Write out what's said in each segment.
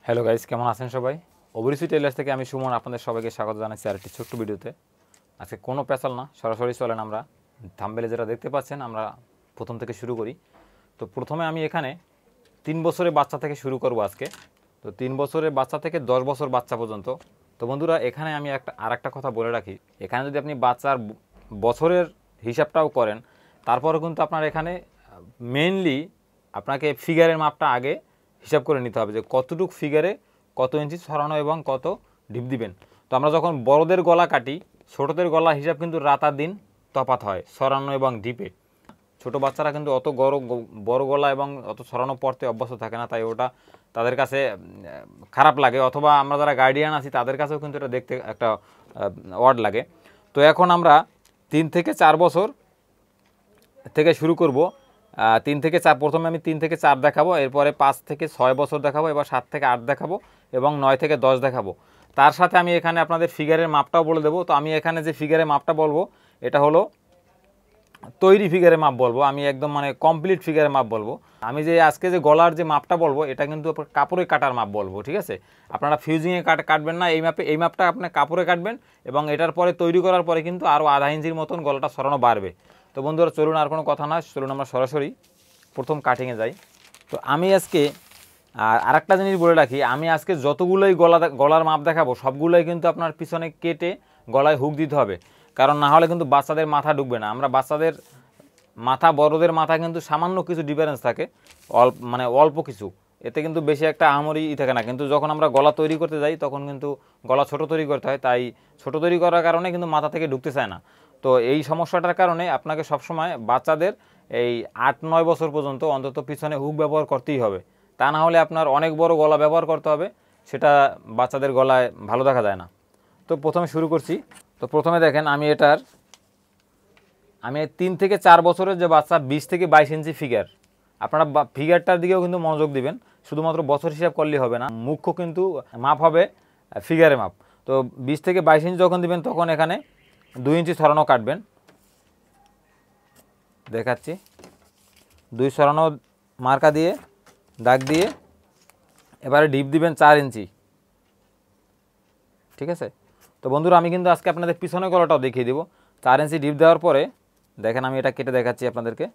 Hello guys, কেমন আছেন সবাই? ওভারসি টেলার্স থেকে আমি সুমন আপনাদের সবাইকে স্বাগত জানাচ্ছি আরেকটি ছোট্ট ভিডিওতে। আজকে কোনো পেছাল না, সরাসরি চলেন আমরা থাম্বনেলে যেটা দেখতে পাচ্ছেন আমরা প্রথম থেকে শুরু করি। তো প্রথমে আমি এখানে 3 বছরের বাচ্চা থেকে শুরু করব আজকে। তো 3 বছরের বাচ্চা থেকে 10 বছর বাচ্চা পর্যন্ত। তো বন্ধুরা, এখানে আমি আরেকটা কথা বলে রাখি, এখানে যদি আপনি বাচ্চার বছরের হিসাবটাও করেন, তারপরেও কিন্তু আপনার এখানে মেইনলি আপনাকে ফিগারের মাপটা আগে হিসাব করে নিতে হবে যে কতটুক ফিগারে কত ইঞ্চি ছড়ানো এবং কত ডিপ দিবেন। তো আমরা যখন বড়দের গলা কাটি, ছোটদের গলা হিসাব কিন্তু রাত আর দিন তফাৎ হয় ছড়ানো এবং ডিপে। ছোট বাচ্চারা কিন্তু অত বড় গলা এবং অত ছড়ানো পড়তে অভ্যস্ত থাকে না, তাই ওটা তাদের কাছে খারাপ লাগে, অথবা আমরা যারা গার্ডিয়ান আছি তাদের কাছেও কিন্তু এটা দেখতে একটা ওয়ার্ড লাগে। তো এখন আমরা 3 থেকে 4 বছর থেকে শুরু করব। 3 থেকে 4, প্রথমে আমি 3 থেকে 4 দেখাবো, এরপরে 5 থেকে 6 বছর দেখাবো, এবার 7 থেকে 8 দেখাবো এবং 9 থেকে 10 দেখাবো। তার সাথে আমি এখানে আপনাদের ফিগারের মাপটাও বলে দেবো। তো আমি এখানে যে ফিগারের মাপটা বলবো এটা হলো তৈরি ফিগারের মাপ বলবো, আমি একদম মানে কমপ্লিট ফিগারের মাপ বলবো। আমি যে আজকে যে গলার যে মাপটা বলবো এটা কিন্তু কাপড়ে কাটার মাপ বলবো, ঠিক আছে? আপনারা ফিউজিংয়ে কাটবেন না, এই মাপটা আপনি কাপড়ে কাটবেন এবং এটার পরে তৈরি করার পরে কিন্তু আরও আধা ইঞ্চির মতন গলাটা সরানো বাড়বে। তো বন্ধুরা চলুন, আর কোনো কথা না, চলুন আমরা সরাসরি প্রথম কাটিংয়ে যাই। তো আমি আজকে আরেকটা জিনিস বলে রাখি, আমি আজকে যতগুলোই গলার মাপ দেখাবো সবগুলোই কিন্তু আপনার পিছনে কেটে গলায় হুক দিতে হবে, কারণ না হলে কিন্তু বাচ্চাদের মাথা ঢুকবে না। আমরা বাচ্চাদের মাথা বড়দের মাথা কিন্তু সামান্য কিছু ডিফারেন্স থাকে, অল্প কিছু, এতে কিন্তু বেশি একটা আহামরি থাকে না। কিন্তু যখন আমরা গলা তৈরি করতে যাই তখন কিন্তু গলা ছোট তৈরি করতে হয়, তাই ছোট তৈরি করার কারণে কিন্তু মাথা থেকে ঢুকতে চায় না। তো এই সমস্যাটার কারণে আপনাকে সবসময় বাচ্চাদের এই 8-9 বছর পর্যন্ত অন্তত পিছনে হুক ব্যবহার করতেই হবে, তা না হলে আপনার অনেক বড় গলা ব্যবহার করতে হবে, সেটা বাচ্চাদের গলায় ভালো দেখা যায় না। তো প্রথমে শুরু করছি। তো প্রথমে দেখেন আমি 3 থেকে 4 বছরের যে বাচ্চা 20 থেকে 22 ইঞ্চি ফিগার, আপনারা ফিগারটার দিকেও কিন্তু মনোযোগ দিবেন, শুধুমাত্র বছর হিসাব করলেই হবে না, মুখ্য কিন্তু মাপ হবে ফিগারের মাপ। তো 20 থেকে 22 ইঞ্চি যখন দিবেন তখন এখানে 2 ইঞ্চি ছড়ানো কাটবেন, দেখাচ্ছি। 2 ছড়ানো মার্কা দিয়ে দাগ দিয়ে এবারে ডিপ দিবেন 4 ইঞ্চি, ঠিক আছে? তো বন্ধুরা আমি কিন্তু আজকে আপনাদের পিছনের গলাটাও দেখিয়ে দেবো। 4 ইঞ্চি ডিপ দেওয়ার পরে দেখেন আমি এটা কেটে দেখাচ্ছি আপনাদেরকে।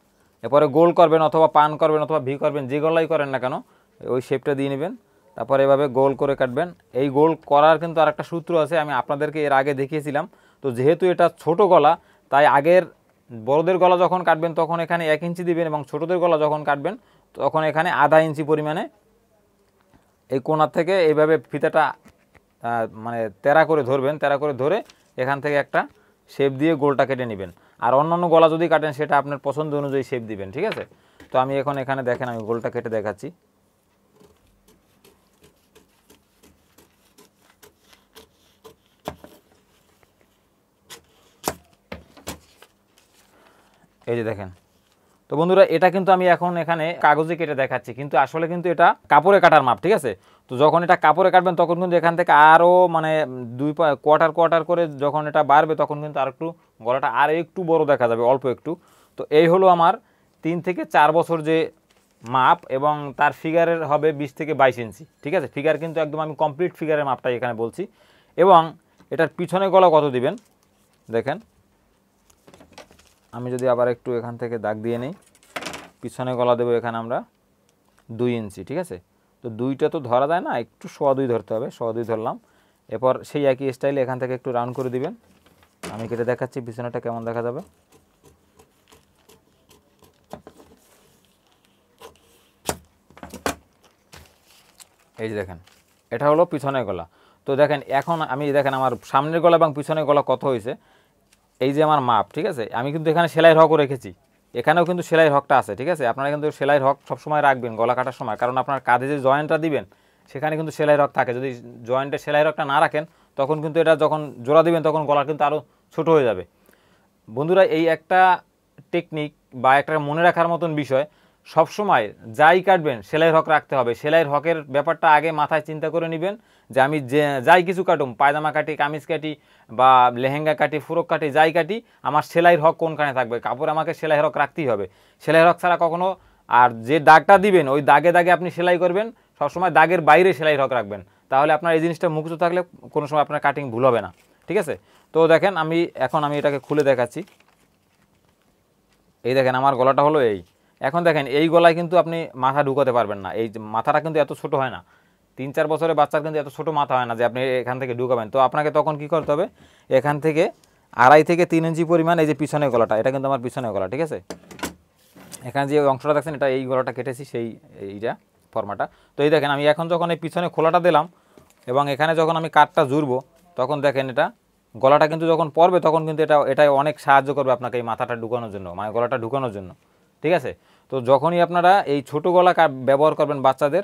এরপরে গোল করবেন অথবা পান করবেন অথবা ভি করবেন, যে গলাই করেন না কেন ওই শেপটা দিয়ে নেবেন, তারপরে এভাবে গোল করে কাটবেন। এই গোল করার কিন্তু আরেকটা সূত্র আছে, আমি আপনাদেরকে এর আগে দেখিয়েছিলাম। তো যেহেতু এটা ছোট গলা, তাই আগের বড়দের গলা যখন কাটবেন তখন এখানে 1 ইঞ্চি দিবেন এবং ছোটদের গলা যখন কাটবেন তখন এখানে আধা ইঞ্চি পরিমাণে এই কোণার থেকে এইভাবে ফিতাটা তেরা করে ধরবেন, তেরা করে ধরে এখান থেকে একটা শেপ দিয়ে গোলটা কেটে নেবেন। আর অন্যান্য গলা যদি কাটেন সেটা আপনার পছন্দ অনুযায়ী শেপ দিবেন, ঠিক আছে? তো আমি এখন এখানে দেখেন আমি গোলটা কেটে দেখাচ্ছি। এই যে দেখেন। তো বন্ধুরা এটা কিন্তু আমি এখন এখানে কাগজে কেটে দেখাচ্ছি, কিন্তু আসলে কিন্তু এটা কাপড়ে কাটার মাপ, ঠিক আছে? তো যখন এটা কাপড়ে কাটবেন তখন কিন্তু এখান থেকে আরও 2 কোয়ার্টার করে যখন এটা বাড়বে তখন কিন্তু আর একটু গলাটা আর একটু বড় দেখা যাবে, অল্প একটু। তো এই হলো আমার 3 থেকে 4 বছর যে মাপ, এবং তার ফিগারের হবে 20 থেকে 22 ইঞ্চি, ঠিক আছে? ফিগার কিন্তু একদম আমি কমপ্লিট ফিগারের মাপটাই এখানে বলছি। এবং এটার পিছনে গলা কত দিবেন দেখেন, আমি যদি আবার একটু এখান থেকে দাগ দিয়ে নিই, পিছনে গলা দেবো এখানে আমরা 2 ইঞ্চি, ঠিক আছে? তো 2টা তো ধরা যায় না, একটু 1.25 ধরতে হবে, 1.25 ধরলাম। এরপর সেই একই স্টাইলে এখান থেকে একটু রাউন্ড করে দিবেন, আমি কেটে দেখাচ্ছি পিছনেটা কেমন দেখা যাবে। এই যে দেখেন এটা হলো পিছনের গলা। তো দেখেন এখন আমি দেখেন আমার সামনের গলা এবং পিছনের গলা কত হয়েছে, এই যে আমার মাপ, ঠিক আছে? আমি কিন্তু এখানে সেলাইয়ের হকও রেখেছি, এখানেও কিন্তু সেলাইয়ের হকটা আছে, ঠিক আছে? আপনারা কিন্তু সেলাইয়ের হক সবসময় রাখবেন গলা কাটার সময়, কারণ আপনার কাঁধে যে জয়েন্টটা দিবেন সেখানে কিন্তু সেলাইয়ের হক থাকে। যদি জয়েন্টে সেলাইয়ের হকটা না রাখেন তখন কিন্তু এটা যখন জোড়া দিবেন তখন গলা কিন্তু আরও ছোট হয়ে যাবে। বন্ধুরা এই একটা টেকনিক বা একটা মনে রাখার মতন বিষয়, সবসময় যাই কাটবেন সেলাইয়ের হক রাখতে হবে। সেলাইয়ের হকের ব্যাপারটা আগে মাথায় চিন্তা করে নেবেন যে আমি যাই কিছু কাটুম, পায়জামা কাটি, কামিজ কাটি বা লেহেঙ্গা কাটি, ফ্রক কাটি, যাই কাটি, আমার সেলাইয়ের হক কোনখানে থাকবে, কাপড় আমাকে সেলাইয়ের হক রাখতেই হবে। সেলাইয়ের হক ছাড়া কখনো, আর যে দাগটা দিবেন ওই দাগে দাগে আপনি সেলাই করবেন, সবসময় দাগের বাইরে সেলাই হক রাখবেন, তাহলে আপনার এই জিনিসটা মুখস্থ থাকলে কোনো সময় আপনার কাটিং ভুল হবে না। ঠিক আছে, তো দেখেন আমি এটাকে খুলে দেখাচ্ছি। এই দেখেন আমার গলাটা হলো এই। এখন দেখেন এই গলায় কিন্তু আপনি মাথা ঢুকাতে পারবেন না, এই মাথাটা কিন্তু এত ছোট হয় না, 3-4 বছরের বাচ্চার কিন্তু এত ছোট মাথা হয় না যে আপনি এখান থেকে ঢুকাবেন। তো আপনাকে তখন কি করতে হবে, এখান থেকে 2.5 থেকে 3 ইঞ্চি পরিমাণ, এই যে পিছনের গলাটা, এটা কিন্তু আমার পিছনের গলা, ঠিক আছে, এখানে যে অংশটা দেখছেন এটা এই গলাটা কেটেছি সেই এইটা ফর্মাটা। তো এই দেখেন আমি এখন যখন এই পিছনে খোলাটা দিলাম এবং এখানে যখন আমি কাটটা জুড়বো, তখন দেখেন এটা গলাটা কিন্তু যখন পড়বে তখন কিন্তু এটাই অনেক সাহায্য করবে আপনাকে এই মাথাটা ঢুকানোর জন্য, মানে গলাটা ঢুকানোর জন্য। ঠিক আছে, তো যখনই আপনারা এই ছোটো গলা ব্যবহার করবেন বাচ্চাদের,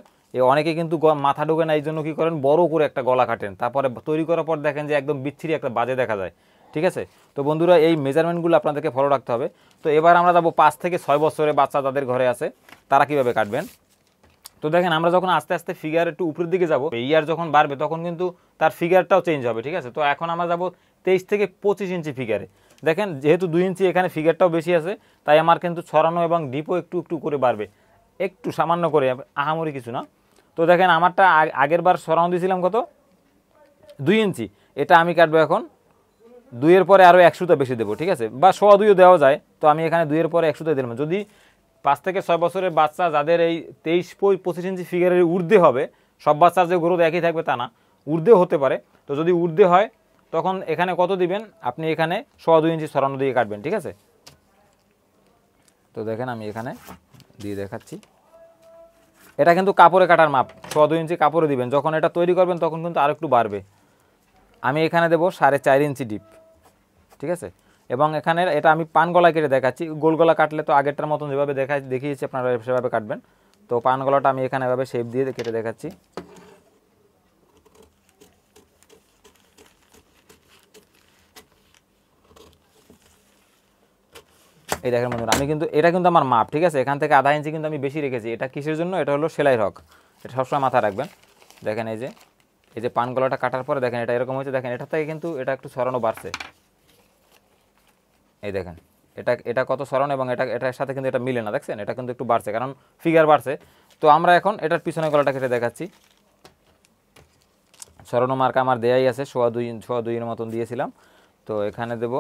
অনেকে কিন্তু মাথা ঢুকে না, এই জন্য কী করেন বড় করে একটা গলা কাটেন, তারপরে তৈরি করার পর দেখেন যে একদম বিচ্ছিরি একটা বাজে দেখা যায়। ঠিক আছে, তো বন্ধুরা এই মেজারমেন্টগুলো আপনাদেরকে ফলো রাখতে হবে। তো এবার আমরা যাবো 5 থেকে 6 বছরের বাচ্চা যাদের ঘরে আছে তারা কীভাবে কাটবেন। তো দেখেন আমরা যখন আস্তে আস্তে ফিগার একটু উপরের দিকে যাব, ইয়ার যখন বাড়বে তখন কিন্তু তার ফিগারটাও চেঞ্জ হবে। ঠিক আছে, তো এখন আমরা যাব 23 থেকে 25 ইঞ্চি ফিগারে। দেখেন যেহেতু 2 ইঞ্চি এখানে ফিগারটাও বেশি আছে, তাই আমার কিন্তু ছড়ানো এবং ডিপও একটু একটু করে বাড়বে, একটু সামান্য করে, আহামরি কিছু না। তো দেখেন আমারটা আগের বার ছড়ানো দিয়েছিলাম কত, 2 ইঞ্চি, এটা আমি কাটবো এখন 2-এর পরে আরও 1 সুতা বেশি দেবো। ঠিক আছে, বা 1.25ও দেওয়া যায়, তো আমি এখানে 2-এর পরে 1 সুতা দিলাম। যদি 5 থেকে 6 বছরের বাচ্চা যাদের এই 23-25 ইঞ্চি ফিগারের ঊর্ধ্বে হবে, সব বাচ্চার যে গ্রোথ একই থাকবে তা না, ঊর্ধ্বে হতে পারে। তো যদি ঊর্ধ্বে হয় তখন এখানে কত দিবেন, আপনি এখানে 1.25 ইঞ্চি ছড়ানো দিয়ে কাটবেন। ঠিক আছে, তো দেখেন আমি এখানে দিয়ে দেখাচ্ছি, এটা কিন্তু কাপড়ে কাটার মাপ, 1.25 ইঞ্চি কাপড়ে দিবেন। যখন এটা তৈরি করবেন তখন কিন্তু আর একটু বাড়বে। আমি এখানে দেবো 4.5 ইঞ্চি ডিপ। ঠিক আছে, এবং এখানে এটা আমি পান গলা কেটে দেখাচ্ছি, গোল গলা কাটলে তো আগেরটার মতন যেভাবে দেখিয়েছি আপনারা সেভাবে কাটবেন। তো পান গলাটা আমি এখানে এভাবে শেপ দিয়ে কেটে দেখাচ্ছি। এই দেখেন বন্ধুরা, আমি কিন্তু এটা কিন্তু আমার মাপ। ঠিক আছে, এখান থেকে 1/2 ইঞ্চি কিন্তু আমি বেশি রেখেছি। এটা কিসের জন্য, এটা হলো সেলাই হক, এটা সবসময় মাথায় রাখবেন। দেখেন এই যে পান গলাটা কাটার পরে দেখেন এটা এরকম হয়েছে, দেখেন এটা থেকে কিন্তু এটা একটু ছড়ানো বাড়ছে। এই দেখেন এটা কত সরানো, এবং এটার সাথে কিন্তু এটা মিলে না, দেখছেন এটা কিন্তু একটু বাড়ছে, কারণ ফিগার বাড়ছে। তো আমরা এখন এটার পিছনে গলাটা কেটে দেখাচ্ছি। সরানো মার্কা আমার দেয়াই আছে, 1.25 মতন দিয়েছিলাম। তো এখানে দেব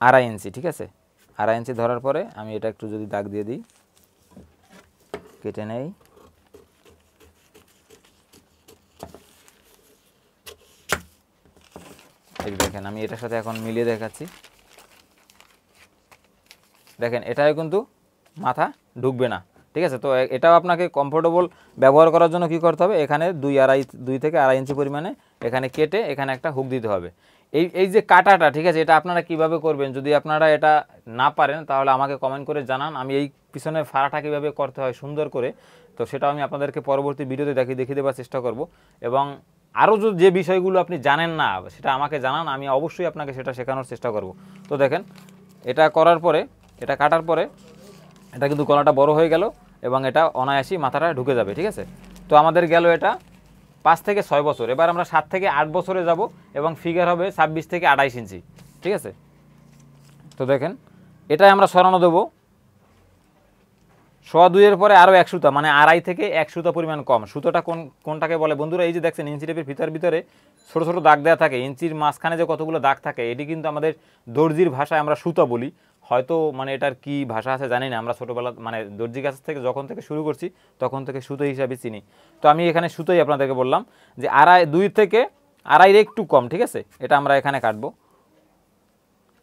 2.5 ইঞ্চি। ঠিক আছে, 2.5 ইঞ্চি ধরার পরে আমি এটা একটু যদি দাগ দিয়ে দিই, কেটে নেই। এই দেখেন আমি এটার সাথে এখন মিলিয়ে দেখাচ্ছি। দেখেন এটাও কিন্তু মাথা ঢুকবে না। ঠিক আছে, তো এটাও আপনাকে কমফোর্টেবল ব্যবহার করার জন্য কি করতে হবে, এখানে 2 থেকে 2.5 ইঞ্চি পরিমাণে এখানে কেটে এখানে একটা হুক দিতে হবে। এই যে কাটাটা, ঠিক আছে, এটা আপনারা কিভাবে করবেন, যদি আপনারা এটা না পারেন তাহলে আমাকে কমেন্ট করে জানান, আমি এই পিছনের ফাড়াটা কীভাবে করতে হয় সুন্দর করে, তো সেটাও আমি আপনাদেরকে পরবর্তী ভিডিওতে দেখিয়ে দেওয়ার চেষ্টা করব। এবং আরও যে বিষয়গুলো আপনি জানেন না সেটা আমাকে জানান, আমি অবশ্যই আপনাকে সেটা শেখানোর চেষ্টা করব। তো দেখেন এটা করার পরে, এটা কাটার পরে এটা কিন্তু গলাটা বড় হয়ে গেল এবং এটা অনায়াসি মাথাটা ঢুকে যাবে। ঠিক আছে, তো আমাদের গেল এটা 5 থেকে 6 বছর। এবার আমরা 7 থেকে 8 বছরে যাব এবং ফিগার হবে 26 থেকে 28 ইঞ্চি। ঠিক আছে, তো দেখেন এটাই আমরা সরানো দেবো 1.25-এর পরে আরও 1 সুতা, মানে 2.5 থেকে 1 সুতা পরিমাণ কম। সুতোটা কোনটাকে বলে বন্ধুরা, এই যে দেখছেন ইঞ্চি টেপের ভিতরে ছোটো ছোটো দাগ দেওয়া থাকে, ইঞ্চির মাঝখানে যে কতগুলো দাগ থাকে, এটি কিন্তু আমাদের দর্জির ভাষায় আমরা সুতা বলি। হয়তো মানে এটার কি ভাষা আছে জানি না, আমরা ছোটোবেলা মানে দর্জি কাছ থেকে যখন থেকে শুরু করছি তখন থেকে সুতো হিসাবে চিনি। তো আমি এখানে সুতোই আপনাদেরকে বললাম যে 2 থেকে 2.5 একটু কম। ঠিক আছে, এটা আমরা এখানে কাটবো।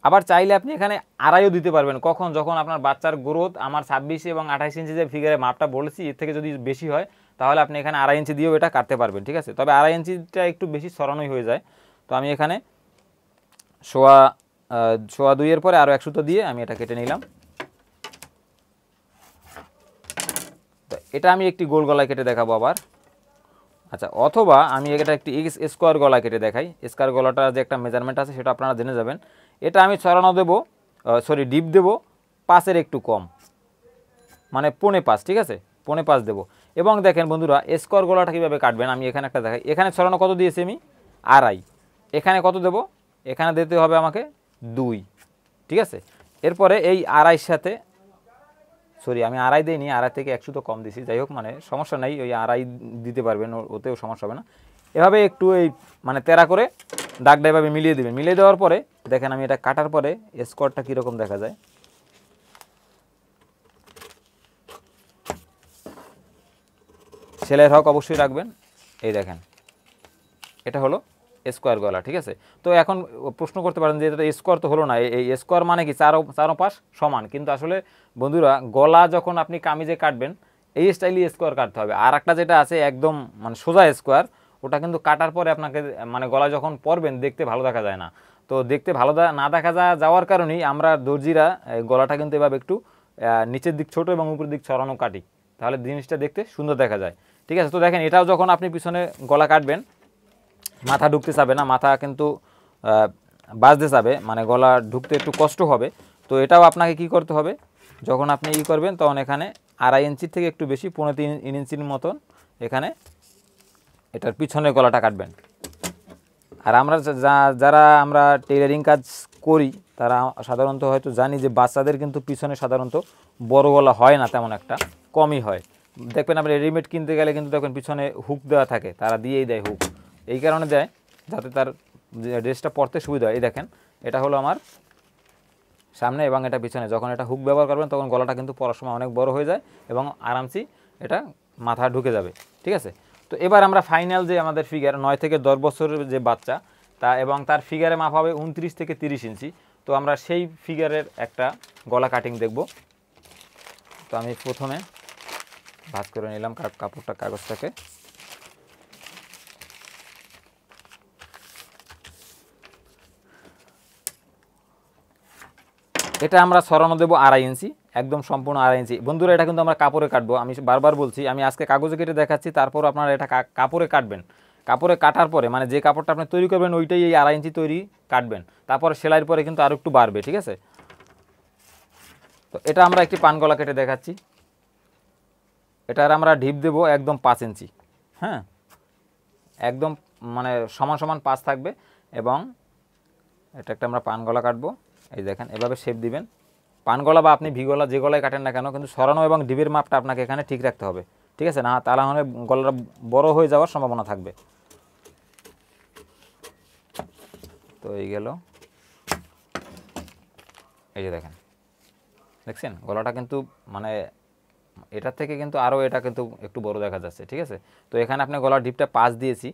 আবার চাইলে আপনি এখানে 2.5ও দিতে পারবেন, কখন, যখন আপনার বাচ্চার গ্রোথ আমার 26 এবং 28 ইঞ্চি যে ফিগারে মাপটা বলেছি এর থেকে যদি বেশি হয় তাহলে আপনি এখানে 2.5 ইঞ্চি দিয়েও এটা কাটতে পারবেন। ঠিক আছে, তবে 2.5 ইঞ্চিটা একটু বেশি সরানোই হয়ে যায়। তো আমি এখানে 1.25-এর পরে আরও 1 সুতো দিয়ে আমি এটা কেটে নিলাম। তো এটা আমি একটি গোল গলায় কেটে দেখাবো আবার। আচ্ছা, অথবা আমি এটা একটি স্কোয়ার গলায় কেটে দেখাই। স্কোয়ার গলাটা যে একটা মেজারমেন্ট আছে সেটা আপনারা জেনে যাবেন। এটা আমি ছড়ানো দেবো, ডিপ দেবো 5-এর একটু কম, মানে 4.5। ঠিক আছে, 4.5 দেবো। এবং দেখেন বন্ধুরা স্কোয়ার গলাটা কীভাবে কাটবেন আমি এখানে একটা দেখাই। এখানে ছড়ানো কত দিয়েছি আমি 2.5, এখানে কত দেবো, এখানে দিতে হবে আমাকে 2। ঠিক আছে, এরপরে এই 2.5-এর সাথে সরি আমি আড়াই দিইনি, আড়াই থেকে 1 সুতো কম দিছি, যাই হোক মানে সমস্যা নাই, ওই আড়াই দিতে পারবেন, ওতেও সমস্যা হবে না। এভাবে একটু এই মানে তেরা করে দাগটা এভাবে মিলিয়ে দেবেন। মিলিয়ে দেওয়ার পরে দেখেন আমি এটা কাটার পরে স্কোয়ারটা কীরকম দেখা যায়। সেলাইয়ের হক অবশ্যই রাখবেন। এই দেখেন এটা হলো স্কোয়ার গলা, ঠিক আছে। তো এখন প্রশ্ন করতে পারেন যে এটা স্কোয়ার তো হলো না, এই স্কোয়ার মানে কি চারো পাশ সমান, কিন্তু আসলে বন্ধুরা গলা যখন আপনি কামিজে কাটবেন এই স্টাইলই স্কোয়ার কাটতে হবে। আর একটা যেটা আছে একদম মানে সোজা স্কোয়ার, ওটা কিন্তু কাটার পরে আপনাকে মানে গলা যখন পরবেন দেখতে ভালো দেখা যায় না। তো দেখতে ভালো না দেখা যাওয়ার কারণেই আমরা দর্জিরা গলাটা কিন্তু এভাবে একটু নিচের দিক ছোট এবং উপরের দিক ছড়ানো কাটি, তাহলে জিনিসটা দেখতে সুন্দর দেখা যায়, ঠিক আছে। তো দেখেন এটাও যখন আপনি পিছনে গলা কাটবেন মাথা ঢুকতে চাবে না, মাথা কিন্তু বাজতে চাবে, মানে গলা ঢুকতে একটু কষ্ট হবে। তো এটাও আপনাকে কি করতে হবে, যখন আপনি করবেন তখন এখানে 2.5 ইঞ্চির থেকে একটু বেশি 3.5 ইঞ্চির মতন এখানে এটার পিছনের গলাটা কাটবেন। আর আমরা যারা আমরা টেইলারিং কাজ করি তারা সাধারণত হয়তো জানি যে বাচ্চাদের কিন্তু পিছনে সাধারণত বড় গলা হয় না, তেমন একটা কমই হয়। দেখবেন আপনি রেডিমেড কিনতে গেলে কিন্তু দেখবেন পিছনে হুক দেওয়া থাকে, তারা দিয়েই দেয় হুক, এই কারণে দেয় যাতে তার ড্রেসটা পরতে সুবিধা হয়। এই দেখেন এটা হলো আমার সামনে এবং এটা পিছনে, যখন এটা হুক ব্যবহার করবেন তখন গলাটা কিন্তু পরার সময় অনেক বড় হয়ে যায় এবং আরামসে এটা মাথা ঢুকে যাবে, ঠিক আছে। তো এবার আমরা ফাইনাল যে আমাদের ফিগার 9 থেকে 10 বছরের যে বাচ্চা তা এবং তার ফিগারে মাপ হবে 29 থেকে 30 ইঞ্চি। তো আমরা সেই ফিগারের একটা গলা কাটিং দেখব। তো আমি প্রথমে ভাঁজ করে নিলাম কাগজটাকে। এটা আমরা সরানো দেবো 2.5 ইঞ্চি, একদম সম্পূর্ণ 2.5 ইঞ্চি। বন্ধুরা এটা কিন্তু আমরা কাপড়ে কাটবো, আমি বারবার বলছি, আমি আজকে কাগজে কেটে দেখাচ্ছি, তারপর আপনারা এটা কাপড়ে কাটবেন। কাপড়ে কাটার পরে মানে যে কাপড়টা আপনি তৈরি করবেন ওইটাই এই 2.5 ইঞ্চি তৈরি কাটবেন, তারপরে সেলাইয়ের পরে কিন্তু আরও একটু বাড়বে, ঠিক আছে। তো এটা আমরা একটি পান গলা কেটে দেখাচ্ছি। এটার আমরা ঢিপ দেবো একদম 5 ইঞ্চি, হ্যাঁ, একদম মানে সমান সমান 5 থাকবে। এবং এটা একটা আমরা পান গলা কাটবো, এই দেখেন এভাবে শেপ দিবেন। পান গলা বা আপনি ভি গলা যে গলায় কাটেন না কেন, কিন্তু সরানো এবং ডিবের মাপটা আপনাকে এখানে ঠিক রাখতে হবে, ঠিক আছে, না তাহলে গলাটা বড় হয়ে যাওয়ার সম্ভাবনা থাকবে। তো এই গেল, এই যে দেখছেন গলাটা কিন্তু মানে এটার থেকে কিন্তু আরও এটা কিন্তু একটু বড় দেখা যাচ্ছে, ঠিক আছে। তো এখানে আপনি গলার ডিপটা 5 দিয়েছি।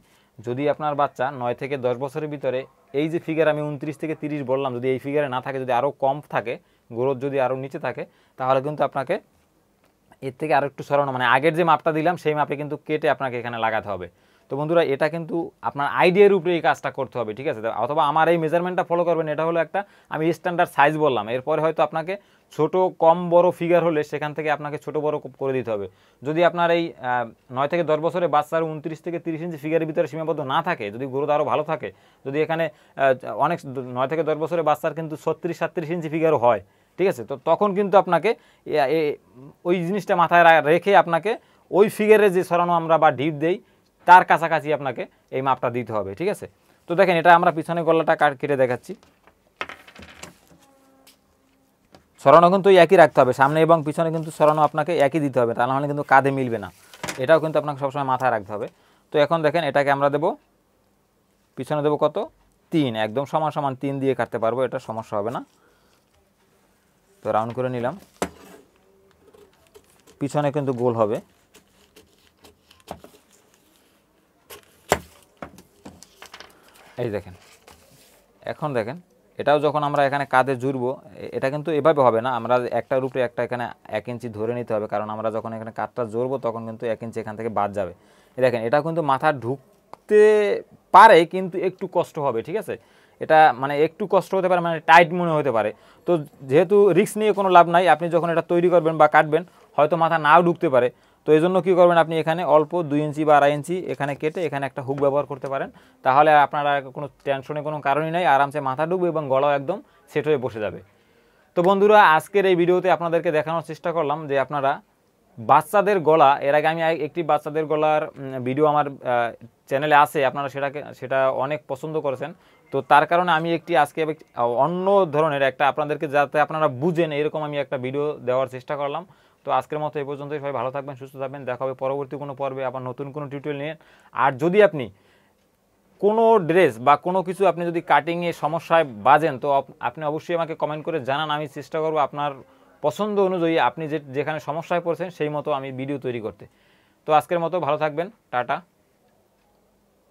যদি আপনার বাচ্চা 9 থেকে 10 বছরের ভিতরে এই যে ফিগার আমি 29 থেকে 30 বললাম, যদি এই ফিগারে না থাকে, যদি আরও কম থাকে, গ্রোথ যদি আরও নিচে থাকে, তাহলে কিন্তু আপনাকে এর থেকে আরও একটু সরানো মানে আগের যে মাপটা দিলাম সেই মাপে কিন্তু কেটে আপনাকে এখানে লাগাতে হবে। তো বন্ধুরা এটা কিন্তু আপনার আইডিয়ার উপরে এই কাজটা করতে হবে, ঠিক আছে। অথবা আমার এই মেজারমেন্টটা ফলো করবেন, এটা হলো একটা আমি স্ট্যান্ডার্ড সাইজ বললাম, এরপরে হয়তো আপনাকে ছোট কম বড় ফিগার হলে সেখান থেকে আপনাকে ছোট বড় করে দিতে হবে। যদি আপনার এই 9 থেকে 10 বছরে বাচ্চার 29 থেকে 30 ইঞ্চি ফিগারের ভিতরে সীমাবদ্ধ না থাকে, যদি গ্রোথ আরও ভালো থাকে, যদি এখানে অনেক 9 থেকে 10 বছরে বাচ্চার কিন্তু 36-37 ইঞ্চি ফিগারও হয়, ঠিক আছে, তো তখন কিন্তু আপনাকে ওই জিনিসটা মাথায় রেখে আপনাকে ওই ফিগারে যে সরানো আমরা বা ডিপ দেই তার কাছাকাছি আপনাকে এই মাপটা দিতে হবে, ঠিক আছে। তো দেখেন এটা আমরা পিছনে গলাটা কেটে দেখাচ্ছি। সরানো কিন্তু একই রাখতে হবে, সামনে এবং পিছনে কিন্তু সরানো আপনাকে একই দিতে হবে, তা নাহলে কিন্তু কাঁধে মিলবে না, এটাও কিন্তু আপনাকে সবসময় মাথায় রাখতে হবে। তো এখন দেখেন এটাকে আমরা দেবো পিছনে দেবো কত 3, একদম সমান সমান 3 দিয়ে কাটতে পারবো, এটা সমস্যা হবে না। তো রাউন্ড করে নিলাম, পিছনে কিন্তু গোল হবে। এই দেখেন এখন দেখেন এটাও যখন আমরা এখানে কাঁধে জুড়বো, এটা কিন্তু এভাবে হবে না, আমরা একটার উপরে একটা এখানে 1 ইঞ্চি ধরে নিতে হবে, কারণ আমরা যখন এখানে কাঁধটা জোড়বো তখন কিন্তু 1 ইঞ্চি এখান থেকে বাদ যাবে। এই দেখেন এটাও কিন্তু মাথা ঢুকতে পারে কিন্তু একটু কষ্ট হবে, ঠিক আছে। এটা মানে একটু কষ্ট হতে পারে, মানে টাইট মনে হতে পারে। তো যেহেতু রিস্ক নিয়ে কোনো লাভ নাই, আপনি যখন এটা তৈরি করবেন বা কাটবেন হয়তো মাথা নাও ঢুকতে পারে। তো এই জন্য কী করবেন, আপনি এখানে অল্প 2 ইঞ্চি বা 2.5 ইঞ্চি এখানে কেটে এখানে একটা হুক ব্যবহার করতে পারেন, তাহলে আপনারা কোনো টেনশনের কোনো কারণই নাই, আরামসে মাথা ঢুকবে এবং গলাও একদম সেট হয়ে বসে যাবে। তো বন্ধুরা আজকের এই ভিডিওতে আপনাদেরকে দেখানোর চেষ্টা করলাম যে আপনারা বাচ্চাদের গলা, এর আগে আমি একটি বাচ্চাদের গলার ভিডিও আমার চ্যানেলে আছে, আপনারা সেটা অনেক পছন্দ করেছেন। তো তার কারণে আমি আজকে অন্য ধরনের একটা আপনাদেরকে যাতে আপনারা বুঝেন এরকম আমি একটা ভিডিও দেওয়ার চেষ্টা করলাম। তো আজকের মতো এই পর্যন্তই। সবাই ভালো থাকবেন, সুস্থ থাকবেন। দেখা হবে পরবর্তী কোনো পর্বে আবার নতুন কোনো টিউটোরিয়াল নিয়ে। আর যদি আপনি কোনো ড্রেস বা কোনো কিছু আপনি যদি কাটিংয়ে সমস্যায় বাজেন, তো আপনি অবশ্যই আমাকে কমেন্ট করে জানান। আমি চেষ্টা করব আপনার পছন্দ অনুযায়ী আপনি যেখানে সমস্যায় পড়ছেন সেই মতো আমি ভিডিও তৈরি করতে। তো আজকের মতো ভালো থাকবেন, টাটা।